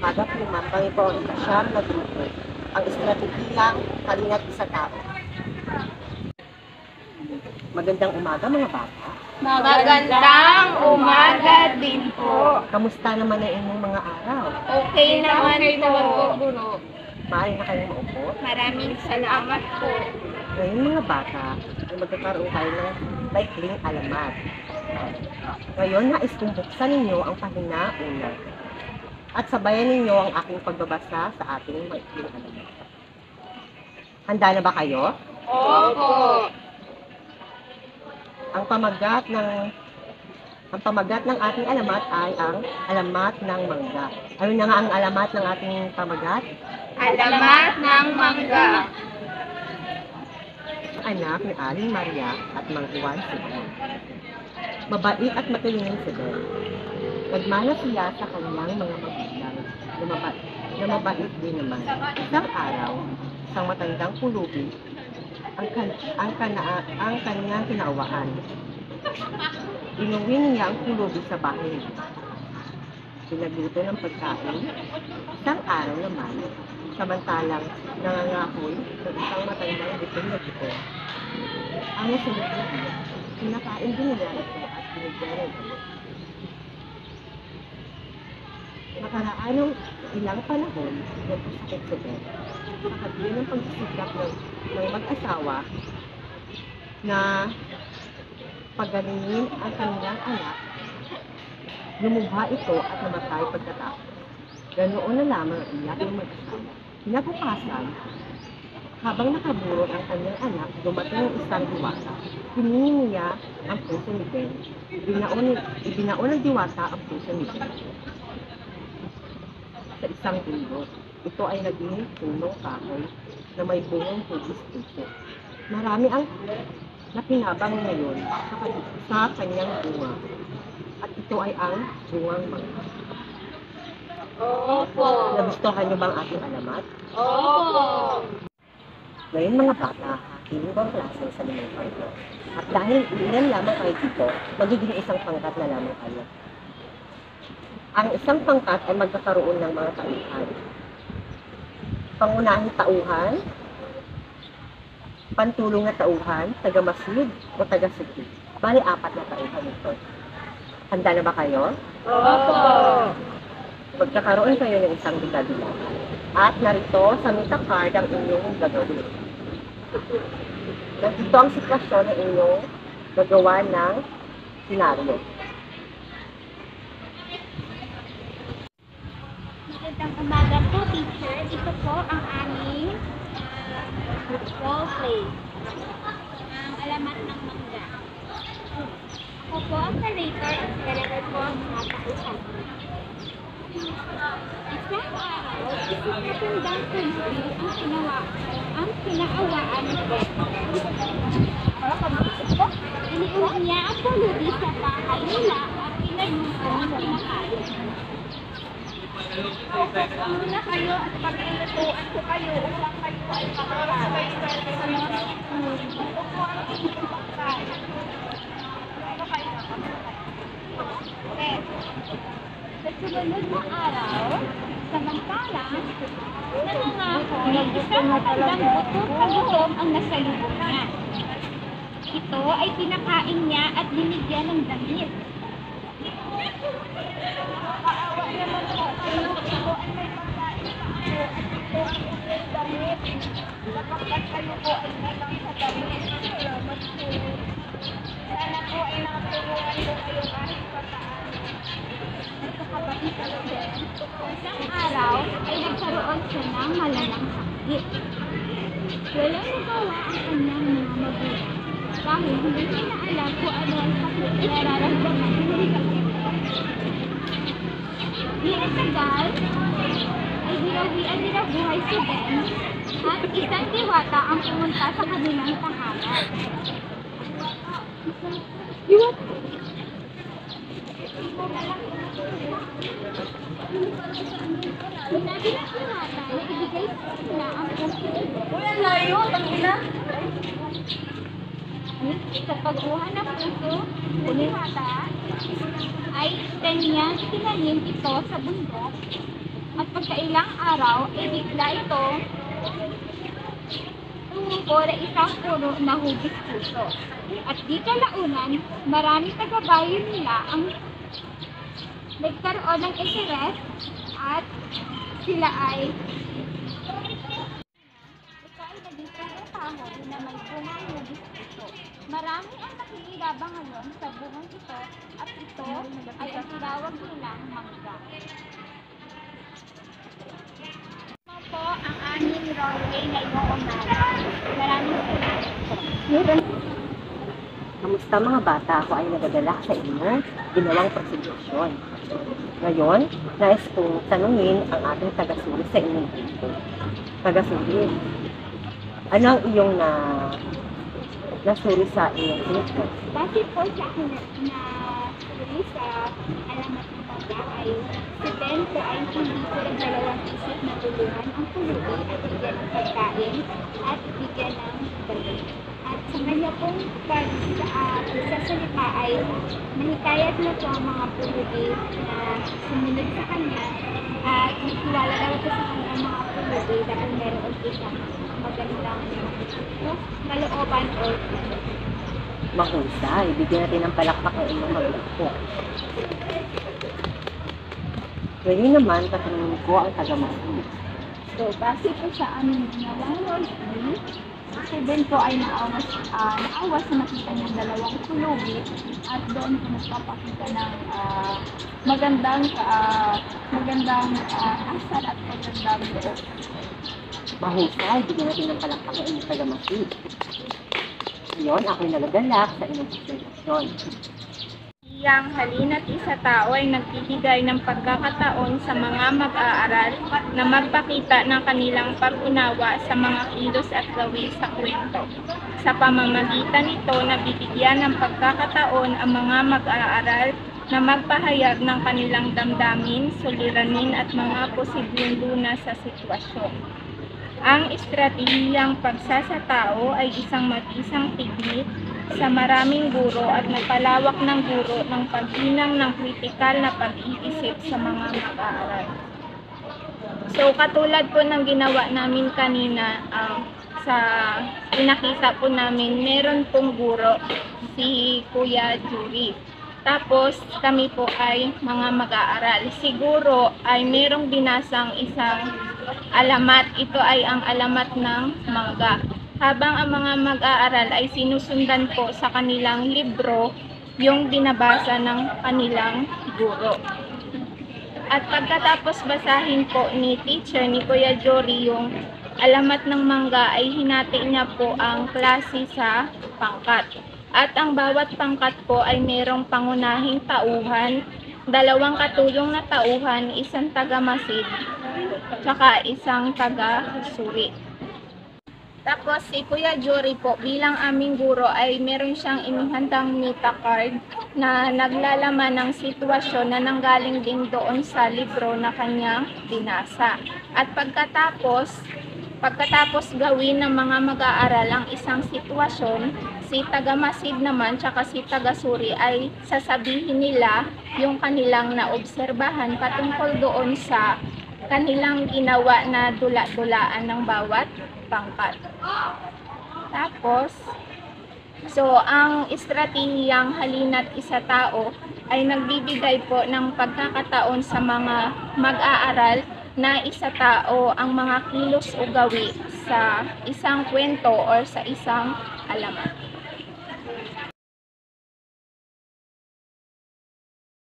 Magandang Panginoon na siyang nagluto ang estratehiyang kalingat sa tao. Magandang umaga mga bata. Magandang umaga din po. Kamusta naman ang inyong mga araw? Okay naman po, Guro. Maaari na kayong maupo. Maraming salamat po. Ngayon mga bata, ay magkakaroon tayo ng maikling alamat. Ngayon, nais kong buksan ninyo ang pahina una at sabayan ninyo ang aking pagbabasa sa ating maikling alamat. Handa na ba kayo? Opo. Ang pamagat ng ating alamat ay ang alamat ng mangga. Ano na nga ang alamat ng ating pamagat? Alamat ng mangga. Anak ni Aling Maria at Mang Juan Sibel. Mabait at matalino si Bel. Nagmana siya sa kanyang mga magulang na mabait din naman. Isang araw, isang matandang pulubi ang kanyang kinawaan. Inuwi niya ang pulubi sa bahay niya. Pinagluto ng pagkain. Isang araw naman, samantalang nangangahoy ng isang matandang bitin na buto. Ang nasunod niya, kinakain din niya ito at binigyan ng gamot. Nakaraan ng ilang panahon, nagkasakit si Bel. Sa kabila ng pagsisikap ng mag-asawa na pagalingin ang kanilang anak, lumubha ito at namatay pagkatapos. Ganoon na lamang ang iyak ng mag-asawa. Kinabukasan, habang nakaburol ang kanyang anak, dumating ang isang diwata. Hiningin niya ang puso ni Ben. Ibinaon ng diwata ang puso ni Ben sa isang bundok. Ito ay naging punong kahoy na may bungang hugis-puso. Marami ang nakinabang ngayon sa kanyang bunga. At ito ay ang bungang mangga. Opo. Nagustuhan niyo bang ating alamat? Opo. Ngayon mga bata, hiling ko ang klase sa limang pangkat. At dahil ilan lamang kayo dito, magiging isang pangkat na lamang kayo. Ang isang pangkat ay magkakaroon ng mga tauhan. Pangunahing tauhan, pantulong na tauhan, taga-masid o taga-sigid. Bali, 4 na tauhan ito. Handa na ba kayo? Opo. Magkakaroon kayo ng isang bigabilangan. At narito sa meet card ang inyong gagawin. Nandito ang sitwasyon na inyong gagawa ng senaryo. Magandang umaga po, teacher. Ito po ang aming role play. Ang alamat ng mangga. Ako po ang narrator at narrator po ang mga tauhan. Isang araw, isang matandang pulubi ang pinaawaan ni Ben. Iniuwi niya ang pulubi sa bahay nila at pinagluto ng kinakain. Muna kayo at pag-ilutuan ko kayo upang kayo ay makakain. Ito po ang inyong pagkain. Ano kayo makakain? Sa sumunod na araw, samantalang nangangako ng isang matandang gutom ang nasalubong niya. Ito ay pinakain niya at binigyan ng damit. Nakakaawa naman po kayo. Ito ay may pagkain sa ako at ito ang inyong damit. Kapagkat kayo po ay bilang sa damit. Salamat po. Sana po ay nakatulungan ko kayo kahit pataan. Isang araw ay nagkaroon siya ng malalang sakit. Walang nagawa ang kanyang mga magulang dahil hindi niya alam kung ano ang sakit na nararamdaman ng sakit. Di nagtagal ay hinawian nila buhay si Ben at isang diwata ang pumunta sa kanilang tahanan. Diwata? Sinabi ng diwata na ibigay sa kanila ang puso. Uy, ang layo! Tangina! Sa pagkuha ng puso, si diwata ay kanyang tinanim ito sa bundok at ilang araw, ay bigla itong tumubo na isang puno na hugis puso. At di kalaunan, maraming taga-bayan nila ang nagkaroon ng interes at sila ay naging trabaho na may bungang hugis puso. Marami ang nakikilabang ngayon sa bungang ito at ito ay ang tinawag nilang mangga. Ito po ang aming runway ngayong umaga. Maraming salamat. Kamusta mga bata? Ako ay nagadala sa inyo ginawang presentasyon. Ngayon, nais kong tanungin ang ating taga-suri sa inyong dito. Taga-suri, ano ang iyong nasuri sa inyong dito? Base po sa akin na suri sa alamat ng bata ay si Ben po ay hindi ko rin dalawang isip na tulungan ang pulubi at bigyan ng pagkain at bigyan ng balik. At sa kanya pong pagsasalita ay mahikayat na po ang mga pulubi na sumunod sa kanya at nagtiwala daw po sa kanya ang mga pulubi dahil meron isang magandang kalooban o Mahusay. Bigyan natin ng palakpak ng inyong magulang po. Ngayon naman, tatanungin ko ang taga-Masud. So, base po sa aming ginawang roleplay, si Ben po ay naawas sa nakita niyang dalawang pulubi at doon po nagpapakita ng magandang asal at magandang loob. Mahusay. Bigyan natin ng palakpak ng inyong taga-Masud. Ngayon, ako'y nagagalak sa inyong presentasyon. Yang halina't isa tao ay nagbibigay ng pagkakataon sa mga mag-aaral na magpakita ng kanilang pag-unawa sa mga kilos at gawin sa kwento. Sa pamamagitan nito, nabibigyan ng pagkakataon ang mga mag-aaral na magpahayag ng kanilang damdamin, suliranin at mga posibleng lunas sa sitwasyon. Ang estratehiyang pagsasatao ay isang mabisang teknik sa maraming guro at nagpalawak ng guro ng paghinang ng kritikal na pag-iisip sa mga mag-aaral. So, katulad po ng ginawa namin kanina, sa pinakita po namin, meron pong guro, si Kuya Jury. Tapos, kami po ay mga mag-aaral. Siguro ay merong binasang isang alamat. Ito ay ang alamat ng mangga. Habang ang mga mag-aaral ay sinusundan po sa kanilang libro yung binabasa ng kanilang guro. At pagkatapos basahin po ni teacher, ni Kuya Jory, yung alamat ng mangga ay hinati niya po ang klase sa pangkat. At ang bawat pangkat po ay merong pangunahing tauhan, dalawang katulong na tauhan, isang taga-masid, tsaka isang taga-suri. Tapos si Kuya Jory po bilang aming guro ay meron siyang inihandang meta card na naglalaman ng sitwasyon na nanggaling din doon sa libro na kanyang binasa. At pagkatapos gawin ng mga mag-aaral ang isang sitwasyon, si taga-masid naman tsaka si taga-suri ay sasabihin nila yung kanilang naobserbahan patungkol doon sa kanilang ginawa na dula-dulaan ng bawat pangkat. Tapos, so ang estratehiyang halina't isa tao ay nagbibigay po ng pagkakataon sa mga mag-aaral na isa tao ang mga kilos o gawi sa isang kwento or sa isang alamat.